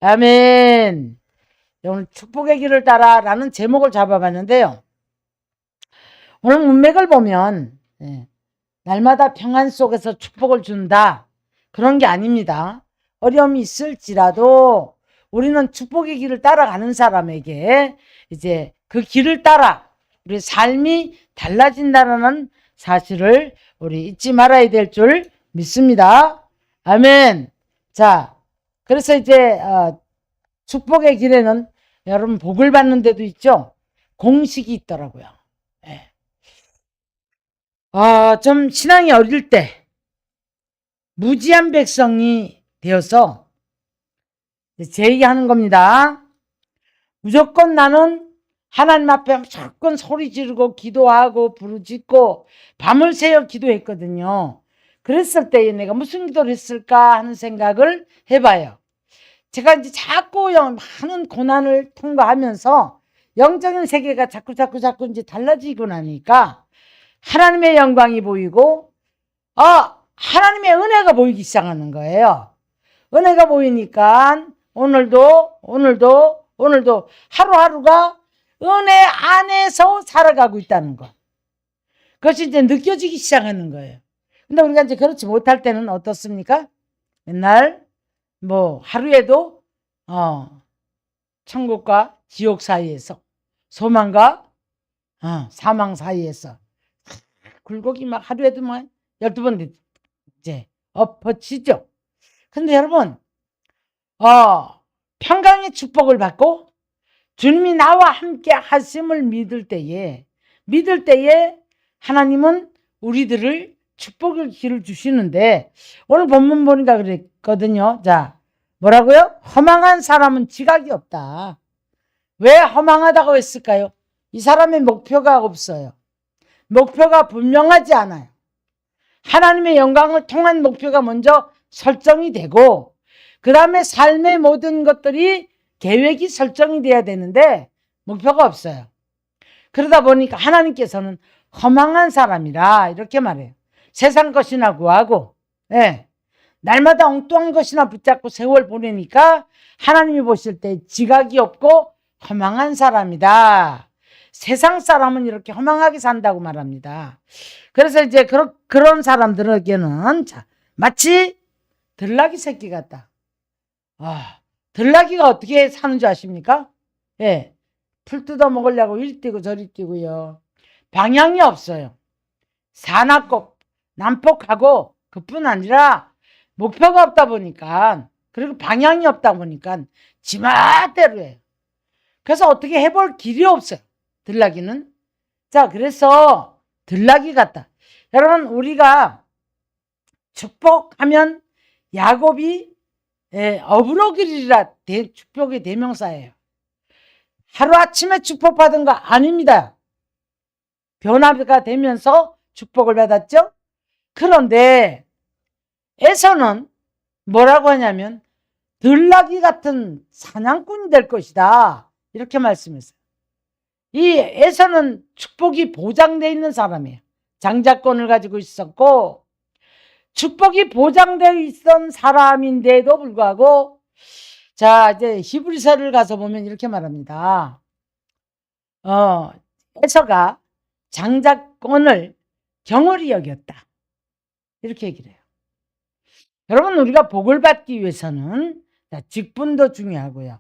아멘. 오늘 축복의 길을 따라라는 제목을 잡아봤는데요. 오늘 문맥을 보면 날마다 평안 속에서 축복을 준다. 그런 게 아닙니다. 어려움이 있을지라도 우리는 축복의 길을 따라가는 사람에게 이제 그 길을 따라 우리 삶이 달라진다는 사실을 우리 잊지 말아야 될 줄 믿습니다. 아멘. 자, 그래서 이제 축복의 길에는 여러분 복을 받는 데도 있죠. 공식이 있더라고요. 좀 신앙이 어릴 때 무지한 백성이 되어서 제 얘기하는 겁니다. 무조건 나는 하나님 앞에 무조건 소리 지르고 기도하고 부르짖고 밤을 새워 기도했거든요. 그랬을 때 내가 무슨 기도를 했을까 하는 생각을 해봐요. 제가 이제 자꾸 많은 고난을 통과하면서 영적인 세계가 자꾸 이제 달라지고 나니까 하나님의 영광이 보이고 하나님의 은혜가 보이기 시작하는 거예요. 은혜가 보이니까 오늘도 하루하루가 은혜 안에서 살아가고 있다는 거. 그것이 이제 느껴지기 시작하는 거예요. 근데 우리가 이제 그렇지 못할 때는 어떻습니까? 맨날 하루에도 천국과 지옥 사이에서 소망과 사망 사이에서 굴곡이 막 하루에도 12번 이제 엎어지죠. 근데 여러분 평강의 축복을 받고 주님이 나와 함께 하심을 믿을 때에 하나님은 우리들을 축복의 길을 주시는데 오늘 본문 보니까 그랬거든요. 자, 뭐라고요? 허망한 사람은 지각이 없다. 왜 허망하다고 했을까요? 이 사람의 목표가 없어요. 목표가 분명하지 않아요. 하나님의 영광을 통한 목표가 먼저 설정이 되고 그 다음에 삶의 모든 것들이 계획이 설정이 돼야 되는데 목표가 없어요. 그러다 보니까 하나님께서는 허망한 사람이라 이렇게 말해요. 세상 것이나 구하고 날마다 엉뚱한 것이나 붙잡고 세월 보내니까 하나님이 보실 때 지각이 없고 허망한 사람이다. 세상 사람은 이렇게 허망하게 산다고 말합니다. 그래서 이제 그런 사람들에게는 마치 들나귀 새끼 같다. 들나귀가 어떻게 사는 줄 아십니까? 풀 뜯어 먹으려고 이리 뛰고 저리 뛰고요. 방향이 없어요. 사납고 난폭하고 그뿐 아니라 목표가 없다 보니까 그리고 방향이 없다 보니까 지멋대로 해요. 그래서 어떻게 해볼 길이 없어요. 들나귀는. 자, 그래서 들나귀 같다. 여러분 우리가 축복하면 야곱이 어부러기리라 축복의 대명사예요. 하루아침에 축복받은 거 아닙니다. 변화가 되면서 축복을 받았죠. 그런데 에서는 뭐라고 하냐면 들나귀 같은 사냥꾼이 될 것이다. 이렇게 말씀했어요. 이 에서는 축복이 보장되어 있는 사람이에요. 장자권을 가지고 있었고 축복이 보장되어 있던 사람인데도 불구하고 자 이제 히브리서를 가서 보면 이렇게 말합니다. 에서가 장자권을 경홀히 여겼다. 이렇게 얘기를 해요. 여러분 우리가 복을 받기 위해서는 직분도 중요하고요.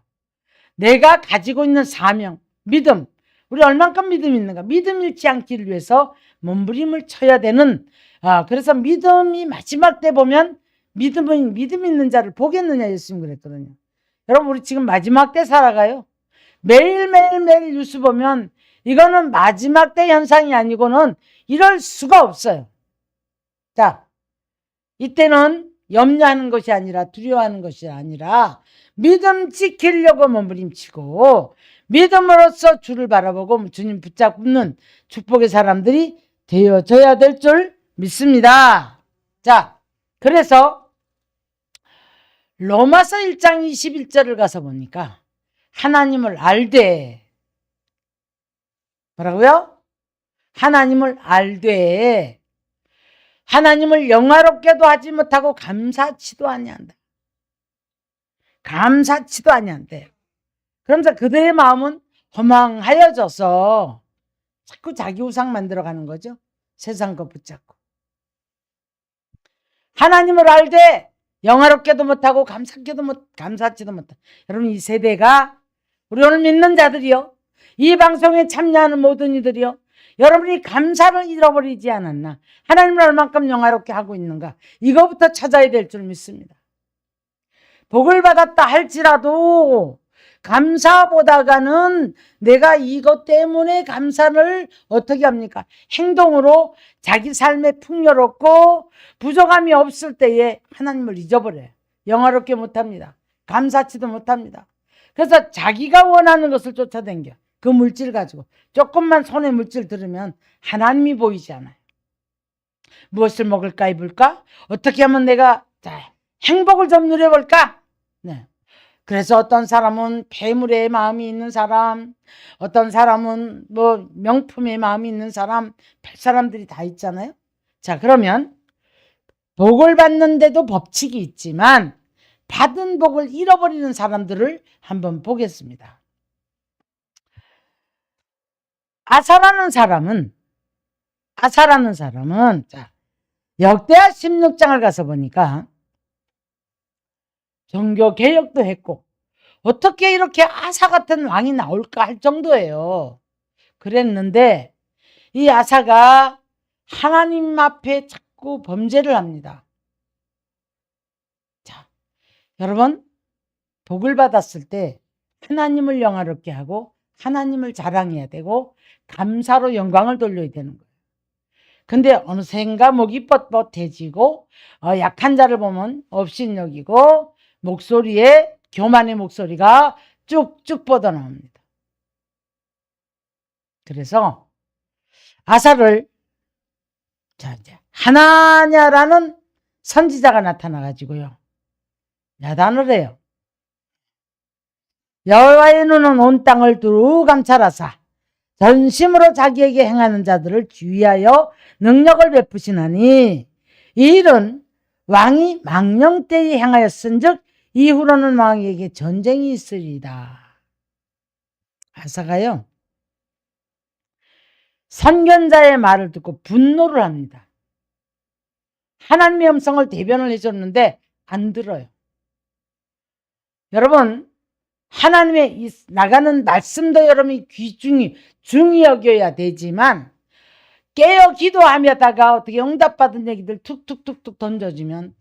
내가 가지고 있는 사명, 믿음, 우리 얼만큼 믿음이 있는가? 믿음 잃지 않기를 위해서 몸부림을 쳐야 되는 그래서 믿음이 마지막 때 보면 믿음 있는 자를 보겠느냐 예수님 그랬거든요. 여러분 우리 지금 마지막 때 살아가요. 매일 뉴스 보면 이거는 마지막 때 현상이 아니고는 이럴 수가 없어요. 자, 이때는 염려하는 것이 아니라 두려워하는 것이 아니라 믿음 지키려고 몸부림치고 믿음으로써 주를 바라보고 주님 붙잡는 축복의 사람들이 되어져야 될 줄 믿습니다. 자, 그래서 로마서 1장 21절을 가서 보니까 하나님을 알되 뭐라고요? 하나님을 알되 하나님을 영화롭게도 하지 못하고 감사치도 아니한다. 감사치도 아니한대요. 그러면서 그들의 마음은 허망하여져서 자꾸 자기 우상 만들어가는 거죠. 세상 거 붙잡고. 하나님을 알되 영화롭게도 못하고 감사치도 못하고. 여러분, 이 세대가, 우리 오늘 믿는 자들이요, 이 방송에 참여하는 모든 이들이요, 여러분이 감사를 잃어버리지 않았나, 하나님을 얼만큼 영화롭게 하고 있는가, 이거부터 찾아야 될 줄 믿습니다. 복을 받았다 할지라도 감사보다가는 내가 이것 때문에 감사를 어떻게 합니까? 행동으로 자기 삶에 풍요롭고 부족함이 없을 때에 하나님을 잊어버려요. 영화롭게 못합니다. 감사치도 못합니다. 그래서 자기가 원하는 것을 쫓아다녀. 그 물질 가지고 조금만 손에 물질 들으면 하나님이 보이지 않아요. 무엇을 먹을까 입을까? 어떻게 하면 내가 행복을 좀 누려볼까? 네. 그래서 어떤 사람은 폐물의 마음이 있는 사람, 어떤 사람은 뭐 명품의 마음이 있는 사람, 별 사람들이 다 있잖아요. 자, 그러면 복을 받는데도 법칙이 있지만 받은 복을 잃어버리는 사람들을 한번 보겠습니다. 아사라는 사람은 자, 역대하 16장을 가서 보니까 종교 개혁도 했고 어떻게 이렇게 아사 같은 왕이 나올까 할 정도예요. 그랬는데 이 아사가 하나님 앞에 자꾸 범죄를 합니다. 자, 여러분, 복을 받았을 때 하나님을 영화롭게 하고 하나님을 자랑해야 되고 감사로 영광을 돌려야 되는 거예요. 근데 어느샌가 목이 뻣뻣해지고 약한 자를 보면 업신여기고 목소리에 교만의 목소리가 쭉쭉 뻗어나옵니다. 그래서 아사를 이제 하나냐라는 선지자가 나타나가지고요, 야단을 해요. 여호와의 눈은 온 땅을 두루 감찰하사 전심으로 자기에게 행하는 자들을 주의하여 능력을 베푸시나니 이 일은 왕이 망령 때에 행하였은즉 이후로는 왕에게 전쟁이 있으리이다. 아사가요, 선견자의 말을 듣고 분노를 합니다. 하나님의 음성을 대변을 해줬는데 안 들어요. 여러분, 하나님의 나가는 말씀도 여러분이 중히 여겨야 되지만 깨어 기도하며다가 어떻게 응답받은 얘기들 툭툭툭툭 던져주면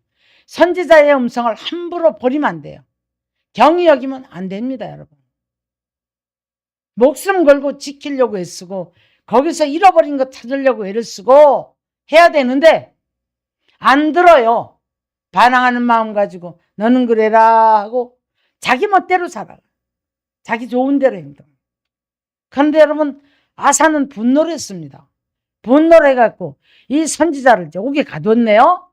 선지자의 음성을 함부로 버리면 안 돼요. 경히 여기면 안 됩니다, 여러분. 목숨 걸고 지키려고 애쓰고 거기서 잃어버린 거 찾으려고 애를 쓰고 해야 되는데 안 들어요. 반항하는 마음 가지고 너는 그래라 하고 자기 멋대로 살아. 자기 좋은 대로 행동. 그런데 여러분, 아사는 분노를 했습니다. 분노를 해갖고 이 선지자를 이제 옥에 가뒀네요.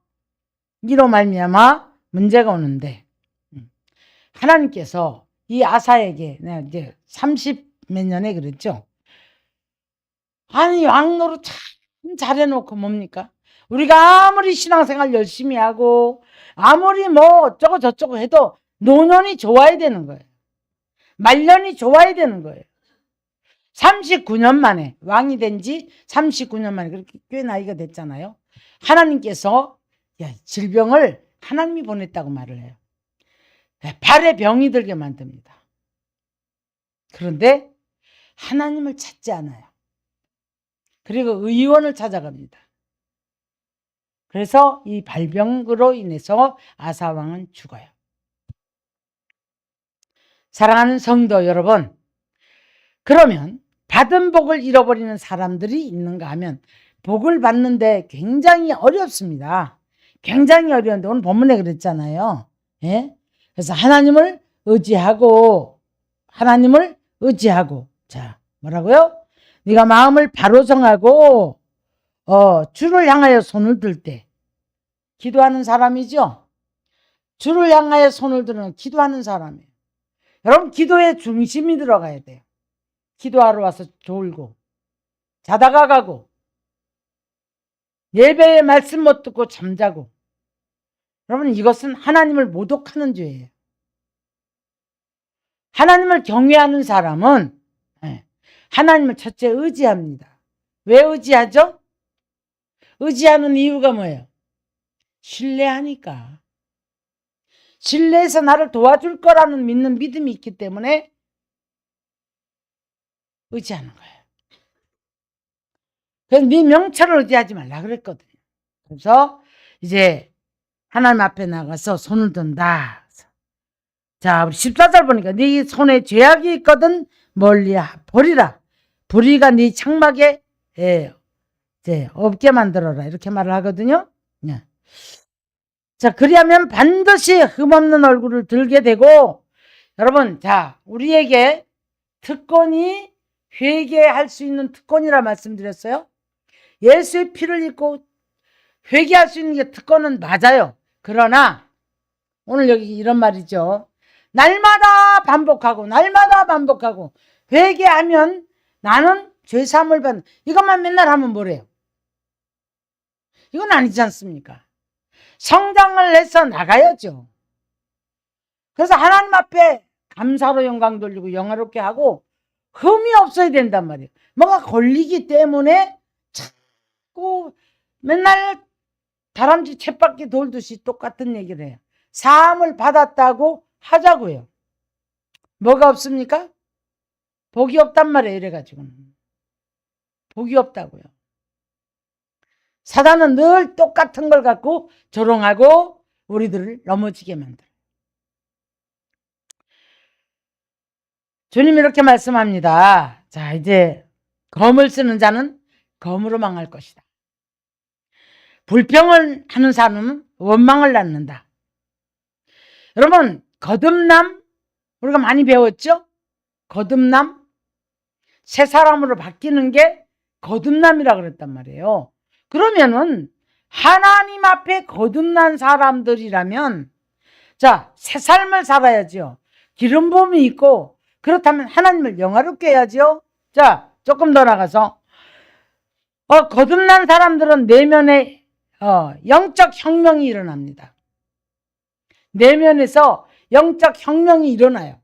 이로 말미암아 문제가 오는데 하나님께서 이 아사에게 내가 이제 30몇 년에 그랬죠. 아니, 왕 노릇 참 잘해놓고 뭡니까? 우리가 아무리 신앙생활 열심히 하고 아무리 뭐 어쩌고 저쩌고 해도 노년이 좋아야 되는 거예요. 말년이 좋아야 되는 거예요. 39년 만에 왕이 된 지 39년 만에 그렇게 꽤 나이가 됐잖아요. 하나님께서 질병을 하나님이 보냈다고 말을 해요. 발에 병이 들게 만듭니다. 그런데 하나님을 찾지 않아요. 그리고 의원을 찾아갑니다. 그래서 이 발병으로 인해서 아사 왕은 죽어요. 사랑하는 성도 여러분, 그러면 받은 복을 잃어버리는 사람들이 있는가 하면 복을 받는데 굉장히 어렵습니다. 굉장히 어려운데 오늘 본문에 그랬잖아요. 예? 그래서 하나님을 의지하고 자, 뭐라고요? 네가 마음을 바로 정하고 주를 향하여 손을 들 때 기도하는 사람이죠. 주를 향하여 손을 드는 기도하는 사람이에요. 여러분, 기도에 중심이 들어가야 돼요. 기도하러 와서 졸고 자다가 가고 예배의 말씀 못 듣고 잠자고, 여러분, 이것은 하나님을 모독하는 죄예요. 하나님을 경외하는 사람은 하나님을 첫째 의지합니다. 왜 의지하죠? 의지하는 이유가 뭐예요? 신뢰하니까. 신뢰해서 나를 도와줄 거라는 믿는 믿음이 있기 때문에 의지하는 거예요. 그래서 네 명철을 의지하지 말라 그랬거든요. 그래서 이제 하나님 앞에 나가서 손을 든다. 자, 우리 14절 보니까 네 손에 죄악이 있거든 멀리 버리라. 불의가 네 장막에 없게 만들어라. 이렇게 말을 하거든요. 자, 그리하면 반드시 흠없는 얼굴을 들게 되고, 여러분, 자, 우리에게 특권이 회개할 수 있는 특권이라 말씀드렸어요. 예수의 피를 입고 회개할 수 있는 게 특권은 맞아요. 그러나 오늘 여기 이런 말이죠. 날마다 반복하고 회개하면 나는 죄사함을 받는, 이것만 맨날 하면 뭐래요? 이건 아니지 않습니까? 성장을 해서 나가야죠. 그래서 하나님 앞에 감사로 영광 돌리고 영화롭게 하고 흠이 없어야 된단 말이에요. 뭐가 걸리기 때문에 자꾸 맨날 다람쥐 쳇바퀴 돌듯이 똑같은 얘기를 해요. 사함을 받았다고 하자고요. 뭐가 없습니까? 복이 없단 말이에요. 이래가지고는 복이 없다고요. 사단은 늘 똑같은 걸 갖고 조롱하고 우리들을 넘어지게 만들어요. 주님이 이렇게 말씀합니다. 자, 이제 검을 쓰는 자는 검으로 망할 것이다. 불평을 하는 사람은 원망을 낳는다. 여러분, 거듭남 우리가 많이 배웠죠? 거듭남, 새 사람으로 바뀌는 게 거듭남이라 그랬단 말이에요. 그러면은 하나님 앞에 거듭난 사람들이라면 자, 새 삶을 살아야죠. 기름 부음이 있고 그렇다면 하나님을 영화롭게 해야죠. 자, 조금 더 나가서 거듭난 사람들은 내면에 영적 혁명이 일어납니다. 내면에서 영적 혁명이 일어나요.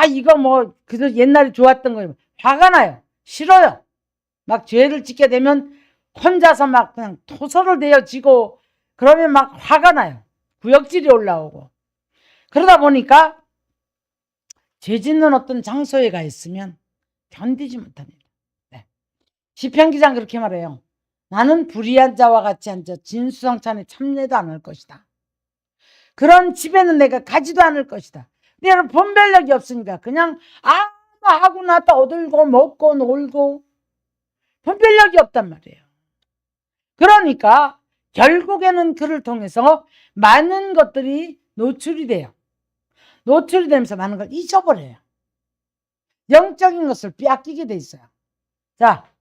이거 뭐 그저 옛날에 좋았던 거예요. 화가 나요. 싫어요. 막 죄를 짓게 되면 혼자서 막 그냥 토설을 내어지고 그러면 막 화가 나요. 구역질이 올라오고. 그러다 보니까 죄 짓는 어떤 장소에 가 있으면 견디지 못합니다. 네. 시편 기자는 그렇게 말해요. 나는 불의한 자와 같이 앉아 진수성찬에 참여도 안 할 것이다. 그런 집에는 내가 가지도 않을 것이다. 근데 분별력이 없으니까 그냥 하고 나다 얻을고 먹고 놀고 분별력이 없단 말이에요. 그러니까 결국에는 그를 통해서 많은 것들이 노출이 돼요. 노출이 되면서 많은 걸 잊어버려요. 영적인 것을 빼앗기게 돼 있어요. 자,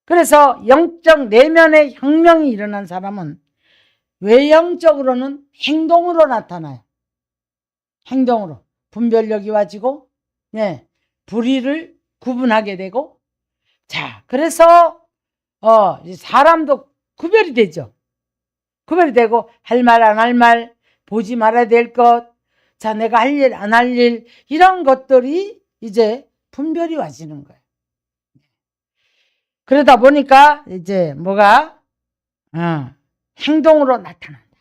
그래서 영적 내면의 혁명이 일어난 사람은 외형적으로는 행동으로 나타나요. 행동으로 분별력이 와지고 불의를 구분하게 되고, 자, 그래서 사람도 구별이 되죠. 구별이 되고 할 말 안 할 말, 보지 말아야 될 것, 자, 내가 할 일 안 할 일, 이런 것들이 이제 분별이 와지는 거예요. 그러다 보니까 이제 뭐가 행동으로 나타난다.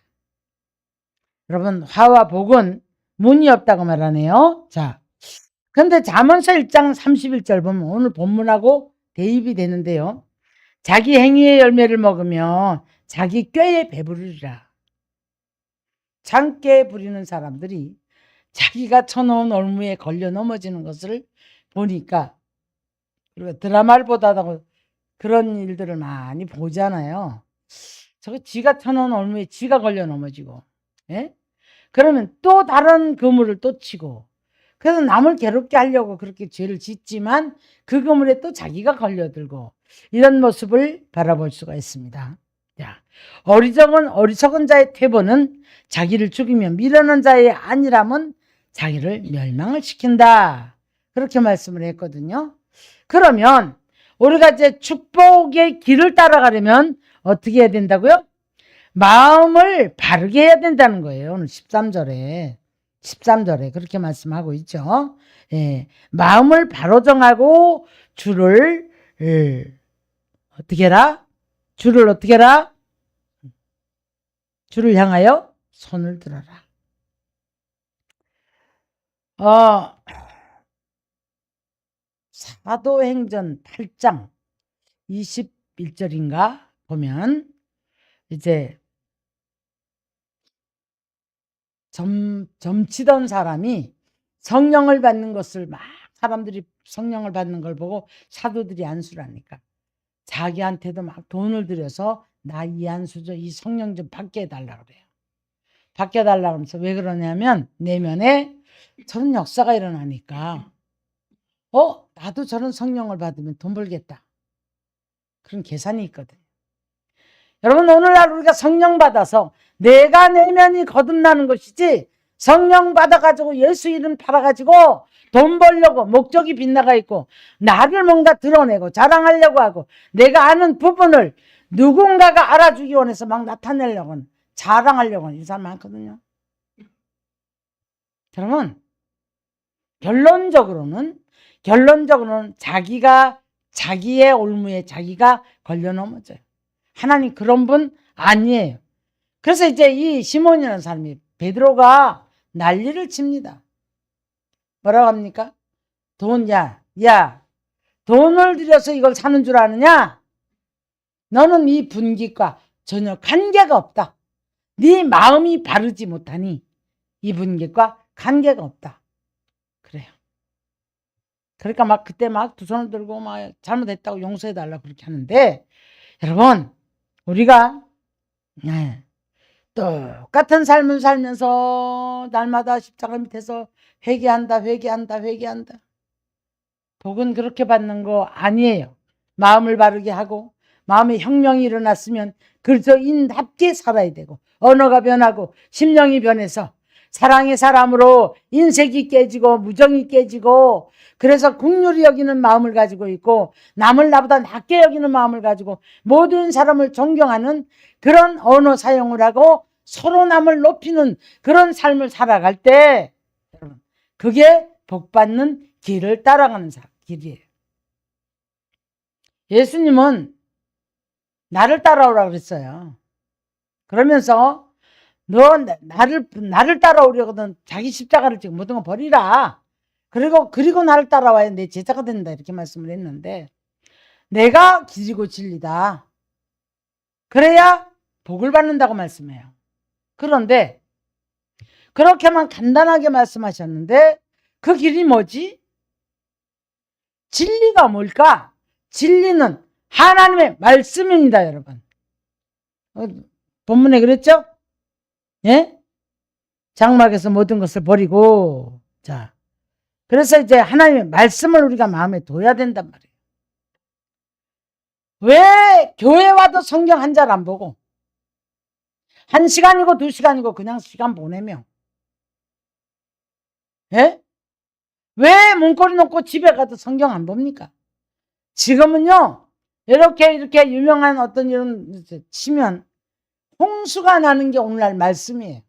여러분, 화와 복은 문이 없다고 말하네요. 자, 근데 잠언서 1장 31절 보면 오늘 본문하고 대입이 되는데요. 자기 행위의 열매를 먹으면 자기 꾀에 배부르리라. 장깨 부리는 사람들이 자기가 쳐놓은 올무에 걸려 넘어지는 것을 보니까, 그리고 드라마를 보다가 그런 일들을 많이 보잖아요. 저거 지가 쳐놓은 올무에 지가 걸려 넘어지고, 그러면 또 다른 그물을 또 치고, 그래서 남을 괴롭게 하려고 그렇게 죄를 짓지만 그 그물에 또 자기가 걸려들고, 이런 모습을 바라볼 수가 있습니다. 자, 어리석은 자의 태보는 자기를 죽이며 미련한 자의 안일함은 자기를 멸망을 시킨다. 그렇게 말씀을 했거든요. 그러면 우리가 이제 축복의 길을 따라가려면 어떻게 해야 된다고요? 마음을 바르게 해야 된다는 거예요. 오늘 13절에. 13절에 그렇게 말씀하고 있죠. 예, 마음을 바로 정하고 주를 어떻게 해라? 주를 어떻게 해라? 주를 향하여 손을 들어라. 사도행전 8장 21절인가 보면 이제 점치던 사람이 성령을 받는 것을 막 사람들이 성령을 받는 걸 보고 사도들이 안수를 하니까 자기한테도 막 돈을 들여서 나 이 안수 이 성령 좀 받게 해달라 그래요. 받게 해달라 그러면서 왜 그러냐면 내면에 저런 역사가 일어나니까 나도 저런 성령을 받으면 돈 벌겠다. 그런 계산이 있거든요. 여러분 오늘날 우리가 성령 받아서 내가 내면이 거듭나는 것이지 성령 받아가지고 예수 이름 팔아가지고 돈 벌려고 목적이 빗나가 있고 나를 뭔가 드러내고 자랑하려고 하고 내가 아는 부분을 누군가가 알아주기 원해서 막 나타내려고 하는 자랑하려고 하는 이 사람 많거든요. 그러면 결론적으로는 자기가 자기의 올무에 자기가 걸려 넘어져요. 하나님 그런 분 아니에요. 그래서 이제 이 시몬이라는 사람이 베드로가 난리를 칩니다. 뭐라고 합니까? 야, 돈을 들여서 이걸 사는 줄 아느냐? 너는 이 분깃과 전혀 관계가 없다. 네 마음이 바르지 못하니 이 분깃과 관계가 없다. 그래요. 그러니까 막 그때 막 두 손을 들고 막 잘못했다고 용서해달라고 그렇게 하는데 여러분 우리가 똑같은 삶을 살면서 날마다 십자가 밑에서 회개한다. 복은 그렇게 받는 거 아니에요. 마음을 바르게 하고 마음에 혁명이 일어났으면 그리스도인답게 살아야 되고 언어가 변하고 심령이 변해서 사랑의 사람으로 인색이 깨지고 무정이 깨지고 그래서 긍휼히 여기는 마음을 가지고 있고 남을 나보다 낮게 여기는 마음을 가지고 모든 사람을 존경하는 그런 언어 사용을 하고 서로 남을 높이는 그런 삶을 살아갈 때 그게 복받는 길을 따라가는 길이에요. 예수님은 나를 따라오라고 그랬어요. 그러면서 너 나를 따라오려거든 자기 십자가를 지금 모든 거 버리라. 그리고 나를 따라와야 내 제자가 된다 이렇게 말씀을 했는데 내가 길이고 진리다. 그래야 복을 받는다고 말씀해요. 그런데 그렇게만 간단하게 말씀하셨는데 그 길이 뭐지? 진리가 뭘까? 진리는 하나님의 말씀입니다, 여러분. 본문에 그랬죠? 예? 장막에서 모든 것을 버리고 자 그래서 이제 하나님의 말씀을 우리가 마음에 둬야 된단 말이에요. 왜 교회 와도 성경 한 절 안 보고 1시간이고 2시간이고 그냥 시간 보내며 예? 왜 문고리 놓고 집에 가도 성경 안 봅니까? 지금은요 이렇게 유명한 어떤 이런 치면 홍수가 나는 게 오늘날 말씀이에요.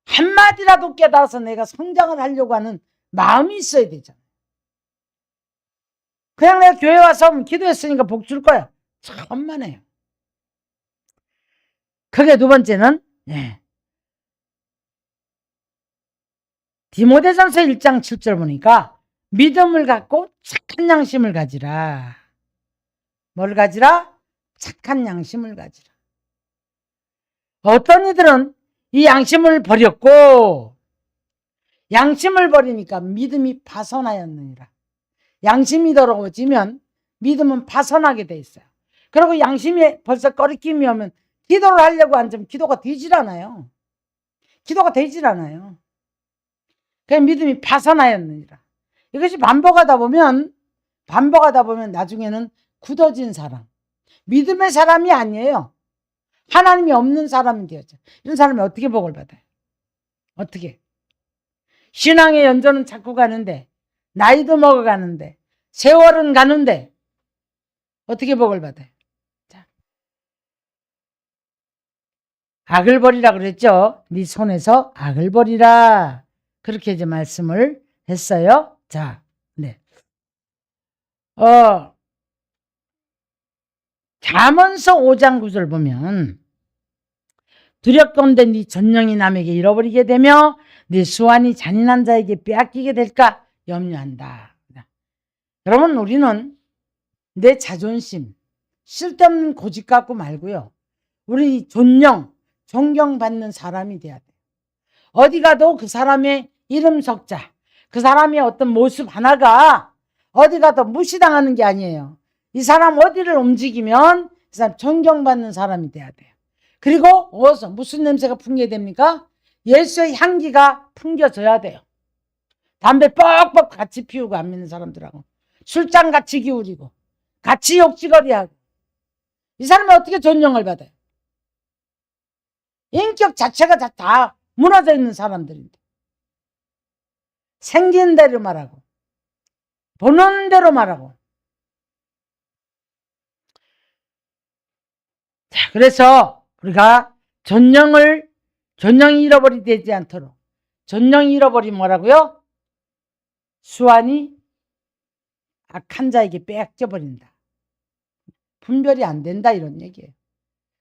한마디라도 깨달아서 내가 성장을 하려고 하는 마음이 있어야 되잖아요. 그냥 내가 교회 와서 기도했으니까 복 줄 거야. 천만에요. 그게 두 번째는 디모데전서 1장 7절 보니까 믿음을 갖고 착한 양심을 가지라. 뭘 가지라? 착한 양심을 가지라. 어떤 이들은 이 양심을 버렸고 양심을 버리니까 믿음이 파손하였느니라. 양심이 더러워지면 믿음은 파손하게 돼 있어요. 그리고 양심이 벌써 꺼리낌이 오면 기도를 하려고 앉으면 기도가 되질 않아요. 그냥 믿음이 파손하였느니라. 이것이 반복하다 보면 나중에는 굳어진 사람, 믿음의 사람이 아니에요. 하나님이 없는 사람이 되었죠. 이런 사람이 어떻게 복을 받아요? 어떻게? 신앙의 연조는 자꾸 가는데 나이도 먹어가는데 세월은 가는데 어떻게 복을 받아요? 자. 악을 버리라 그랬죠. 네 손에서 악을 버리라. 그렇게 이제 말씀을 했어요. 자, 네. 잠언서 5장 9절 보면 두렵건대 네 전령이 남에게 잃어버리게 되며 네 수완이 잔인한 자에게 빼앗기게 될까 염려한다. 여러분, 우리는 내 자존심, 쓸데없는 고집 갖고 말고요. 우리 존경받는 사람이 돼야 돼요. 어디 가도 그 사람의 이름 석자, 그 사람의 어떤 모습 하나가 어디 가도 무시당하는 게 아니에요. 이 사람 어디를 움직이면 그 사람 존경받는 사람이 돼야 돼요. 그리고 어디서 무슨 냄새가 풍겨야 됩니까? 예수의 향기가 풍겨져야 돼요. 담배 뻑뻑 같이 피우고 안 믿는 사람들하고 술잔 같이 기울이고 같이 욕지거리하고 이 사람이 어떻게 존경을 받아요? 인격 자체가 다 무너져 있는 사람들인데 생긴 대로 말하고 보는 대로 말하고. 자, 그래서 우리가 존령이 잃어버리지 되지 않도록 존령이 잃어버리면 뭐라고요? 수완이 악한 자에게 빼앗겨버린다. 분별이 안 된다 이런 얘기예요.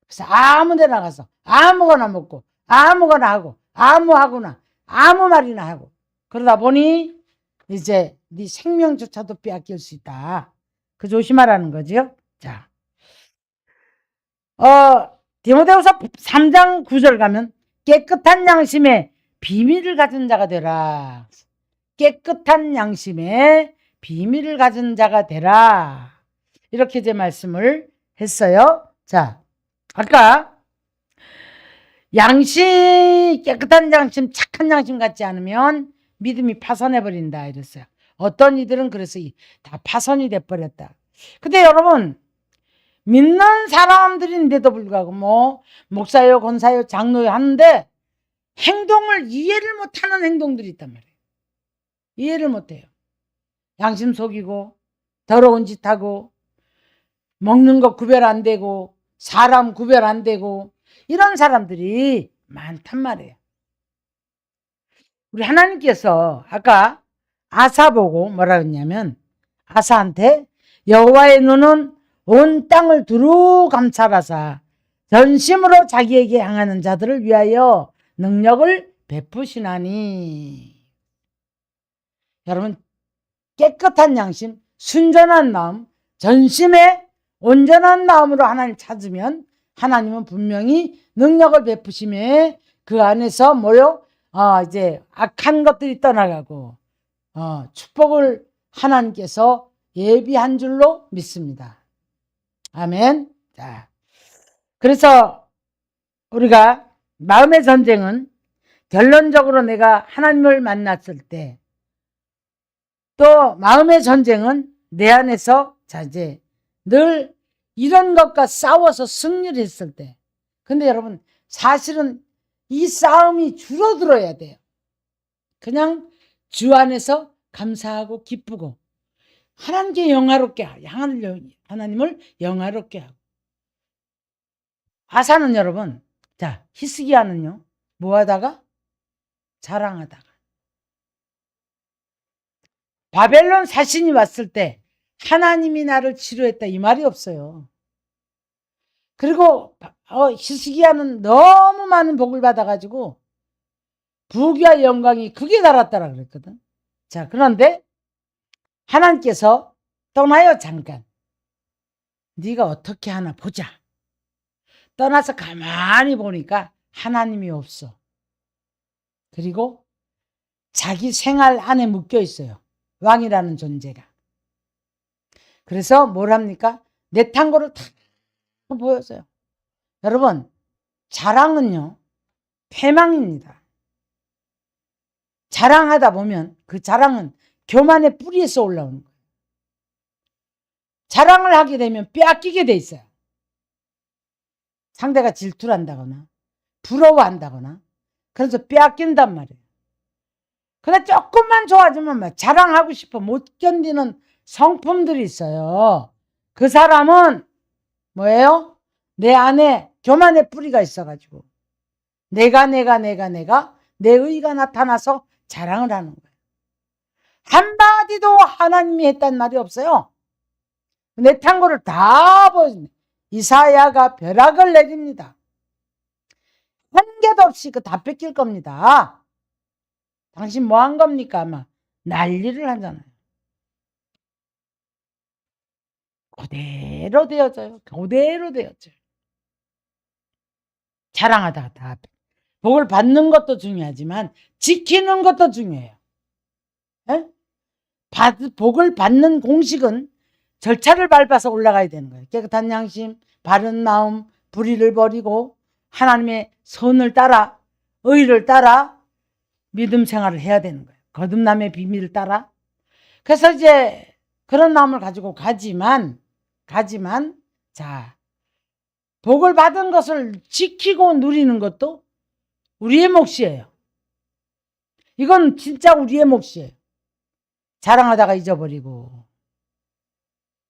그래서 아무 데나 가서 아무거나 먹고 아무거나 하고 아무 말이나 하고 그러다 보니 이제 네 생명조차도 빼앗길 수 있다. 그 조심하라는 거죠. 자, 디모데후서 3장 9절 가면 깨끗한 양심에 비밀을 가진 자가 되라. 깨끗한 양심에 비밀을 가진 자가 되라. 이렇게 제 말씀을 했어요. 자, 아까 깨끗한 양심, 착한 양심 같지 않으면 믿음이 파손해버린다 이랬어요. 어떤 이들은 그래서 다 파손이 돼버렸다. 근데 여러분, 믿는 사람들인데도 불구하고 뭐 목사요, 권사요, 장로요 하는데 행동을 이해를 못하는 행동들이 있단 말이에요. 이해를 못해요. 양심 속이고 더러운 짓 하고 먹는 거 구별 안 되고 사람 구별 안 되고 이런 사람들이 많단 말이에요. 우리 하나님께서 아까 아사 보고 뭐라 그랬냐면 아사한테 여호와의 눈은 온 땅을 두루 감찰하사 전심으로 자기에게 향하는 자들을 위하여 능력을 베푸시나니. 여러분, 깨끗한 양심, 순전한 마음, 전심에 온전한 마음으로 하나님 찾으면 하나님은 분명히 능력을 베푸심에 그 안에서 이제 악한 것들이 떠나가고 축복을 하나님께서 예비한 줄로 믿습니다. 아멘. 자, 그래서 우리가 마음의 전쟁은 결론적으로 내가 하나님을 만났을 때, 또 마음의 전쟁은 내 안에서 이제 늘 이런 것과 싸워서 승리를 했을 때. 근데 여러분, 사실은 이 싸움이 줄어들어야 돼요. 그냥 주 안에서 감사하고 기쁘고 하나님께 영화롭게 하나님을 영화롭게 하고. 아사는 여러분, 자, 히스기야는요 뭐하다가? 자랑하다가. 바벨론 사신이 왔을 때 하나님이 나를 치료했다 이 말이 없어요. 그리고 히스기야는 너무 많은 복을 받아가지고 부귀와 영광이 극에 달았다라 그랬거든. 자, 그런데 하나님께서 떠나요 잠깐. 네가 어떻게 하나 보자. 떠나서 가만히 보니까 하나님이 없어. 그리고 자기 생활 안에 묶여 있어요. 왕이라는 존재가. 그래서 뭘 합니까? 내 탕고를 탁 보여줘요. 여러분, 자랑은요 패망입니다. 자랑하다 보면 그 자랑은 교만의 뿌리에서 올라오는 거예요. 자랑을 하게 되면 빼앗기게 돼 있어요. 상대가 질투를 한다거나 부러워한다거나 그래서 빼앗긴단 말이에요. 근데 조금만 좋아지면 막 자랑하고 싶어 못 견디는 성품들이 있어요. 그 사람은 뭐예요? 내 안에 교만의 뿌리가 있어가지고 내가 내 의가 나타나서 자랑을 하는 거예요. 한마디도 하나님이 했단 말이 없어요. 내 탕고를 다 보여줍니다. 이사야가 벼락을 내립니다. 한 개도 없이 그 다 뺏길 겁니다. 당신 뭐 한 겁니까? 아마 난리를 하잖아요. 그대로 되어져요. 그대로 되어져요. 자랑하다가 다 복을 받는 것도 중요하지만 지키는 것도 중요해요. 에? 복을 받는 공식은 절차를 밟아서 올라가야 되는 거예요. 깨끗한 양심, 바른 마음, 불의를 버리고 하나님의 선을 따라, 의를 따라 믿음 생활을 해야 되는 거예요. 거듭남의 비밀을 따라. 그래서 이제 그런 마음을 가지고 가지만 자, 복을 받은 것을 지키고 누리는 것도 우리의 몫이에요. 이건 진짜 우리의 몫이에요. 자랑하다가 잊어버리고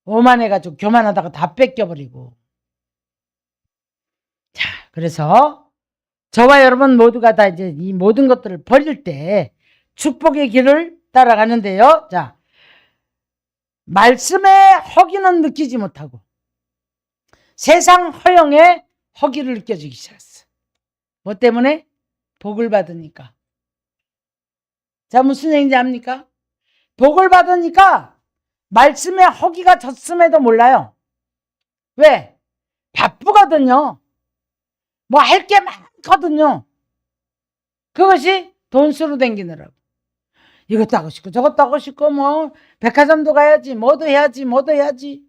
오만해가지고 교만하다가 다 뺏겨버리고. 자, 그래서 저와 여러분 모두가 다 이제 이 모든 것들을 버릴 때 축복의 길을 따라가는데요. 자, 말씀의 허기는 느끼지 못하고 세상 허영의 허기를 느껴지기 시작했어. 뭐 때문에? 복을 받으니까. 자, 무슨 얘기인지 압니까? 복을 받으니까 말씀의 허기가 졌음에도 몰라요. 왜? 바쁘거든요. 뭐 할 게 많거든요. 그것이 돈수로 댕기느라고. 이것도 하고 싶고 저것도 하고 싶고 뭐 백화점도 가야지 뭐도 해야지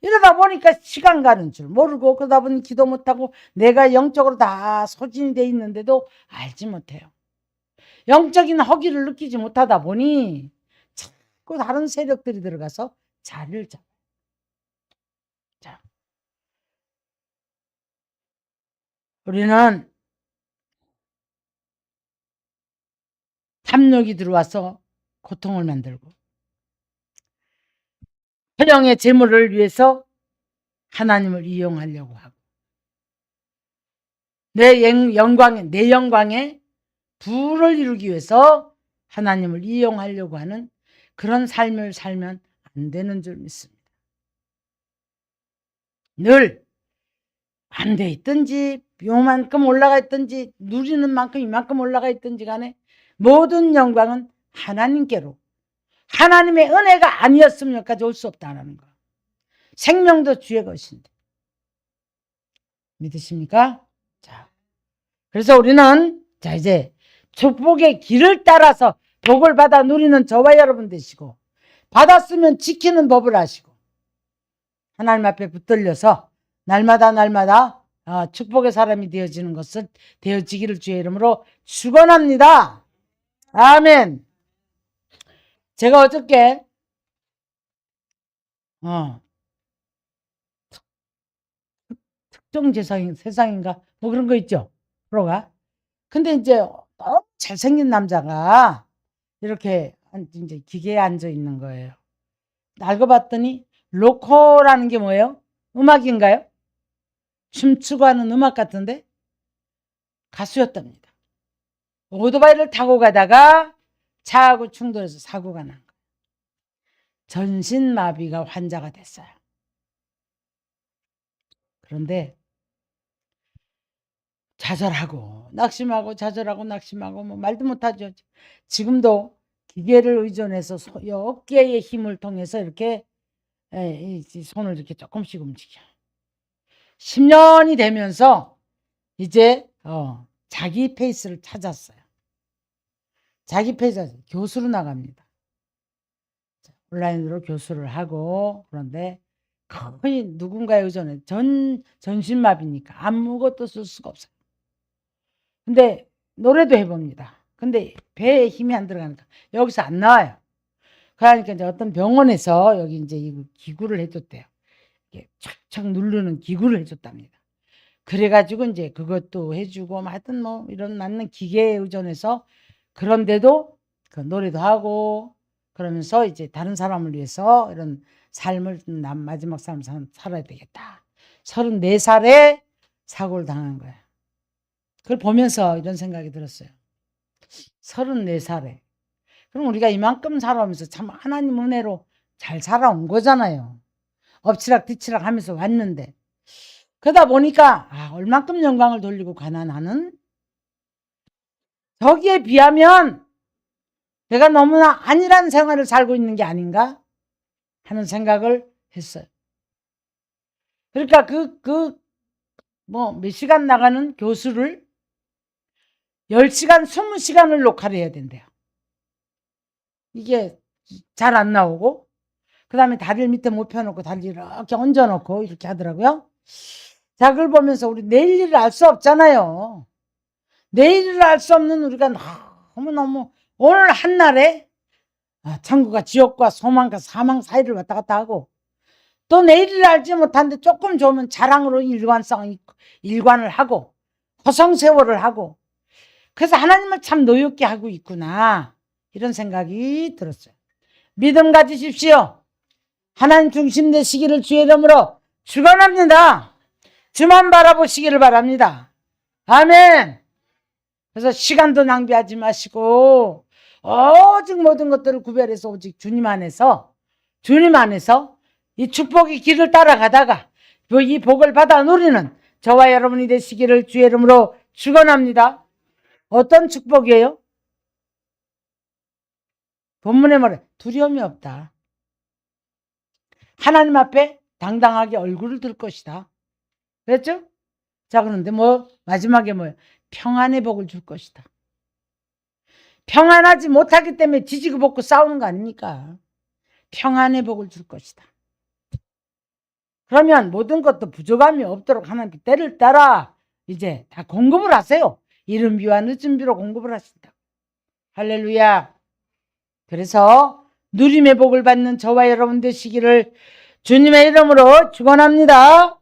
이러다 보니까 시간 가는 줄 모르고 그러다 보니 기도 못하고 내가 영적으로 다 소진이 돼 있는데도 알지 못해요. 영적인 허기를 느끼지 못하다 보니 자꾸 다른 세력들이 들어가서 자리를 잡아요. 자, 우리는 탐욕이 들어와서 고통을 만들고 현영의 재물을 위해서 하나님을 이용하려고 하고 내 영광에 부를 이루기 위해서 하나님을 이용하려고 하는 그런 삶을 살면 안 되는 줄 믿습니다. 늘 안 돼 있든지 요만큼 올라가 있든지 누리는 만큼 이만큼 올라가 있든지 간에 모든 영광은 하나님께로 하나님의 은혜가 아니었으면 여기까지 올 수 없다는 거. 생명도 주의 것인데. 믿으십니까? 자, 그래서 우리는 자 이제 축복의 길을 따라서 복을 받아 누리는 저와 여러분 되시고 받았으면 지키는 법을 아시고 하나님 앞에 붙들려서 날마다 축복의 사람이 되어지기를 주의 이름으로 축원합니다. 아멘. 제가 어저께 특정 세상인가 뭐 그런 거 있죠. 프로가. 근데 이제 너무 잘생긴 남자가 이렇게 이제 기계에 앉아 있는 거예요. 알고 봤더니 로코라는 게 뭐예요? 음악인가요? 춤추고 하는 음악 같은데 가수였답니다. 오토바이를 타고 가다가 차하고 충돌해서 사고가 난 거예요. 전신마비가 환자가 됐어요. 그런데 좌절하고 낙심하고 뭐 말도 못하죠. 지금도 기계를 의존해서 어깨의 힘을 통해서 이렇게 손을 이렇게 조금씩 움직여. 10년이 되면서 이제 자기 페이스를 찾았어요. 자기 페이스 교수로 나갑니다. 온라인으로 교수를 하고 그런데 거의 누군가에 의존해 전신마비니까 아무것도 쓸 수가 없어요. 근데 노래도 해봅니다. 근데 배에 힘이 안 들어가니까 여기서 안 나와요. 그러니까 이제 어떤 병원에서 여기 이제 이 기구를 해줬대요. 이게 착착 누르는 기구를 해줬답니다. 그래가지고 이제 그것도 해주고 하여튼 뭐 이런 맞는 기계에 의존해서 그런데도 그 노래도 하고 그러면서 이제 다른 사람을 위해서 이런 삶을 마지막 삶을 살아야 되겠다. 34살에 사고를 당한 거예요. 그걸 보면서 이런 생각이 들었어요. 34살에. 그럼 우리가 이만큼 살아오면서 참 하나님 은혜로 잘 살아온 거잖아요. 엎치락뒤치락 하면서 왔는데, 그러다 보니까 얼만큼 영광을 돌리고 가나 나는? 저기에 비하면 내가 너무나 안일한 생활을 살고 있는 게 아닌가 하는 생각을 했어요. 그러니까 몇 시간 나가는 교수를 10시간, 20시간을 녹화를 해야 된대요. 이게 잘 안 나오고, 그 다음에 다리를 밑에 못 펴놓고 다리를 이렇게 얹어놓고 이렇게 하더라고요. 자, 그걸 보면서 우리 내일 일을 알 수 없잖아요. 내일을 알 수 없는 우리가 너무너무 오늘 한날에 천국과 지옥과 소망과 사망 사이를 왔다 갔다 하고, 또 내일을 알지 못하는데 조금 좋으면 자랑으로 일관을 하고 허송세월을 하고, 그래서 하나님을 참 노엽게 하고 있구나 이런 생각이 들었어요. 믿음 가지십시오. 하나님 중심 되시기를 주의 이름으로 축원합니다. 주만 바라보시기를 바랍니다. 아멘. 그래서 시간도 낭비하지 마시고 오직 모든 것들을 구별해서 오직 주님 안에서 이 축복의 길을 따라가다가 이 복을 받아 누리는 저와 여러분이 되시기를 주의 이름으로 축원합니다. 어떤 축복이에요? 본문에 말해 두려움이 없다. 하나님 앞에 당당하게 얼굴을 들 것이다. 그랬죠? 자, 그런데 마지막에 뭐예요? 평안의 복을 줄 것이다. 평안하지 못하기 때문에 지지고 볶고 싸우는 거 아닙니까? 평안의 복을 줄 것이다. 그러면 모든 것도 부족함이 없도록 하나님께 때를 따라 이제 다 공급을 하세요. 이른 비와 늦은 비로 공급을 하신다. 할렐루야. 그래서 누림의 복을 받는 저와 여러분 되시기를 주님의 이름으로 축원합니다.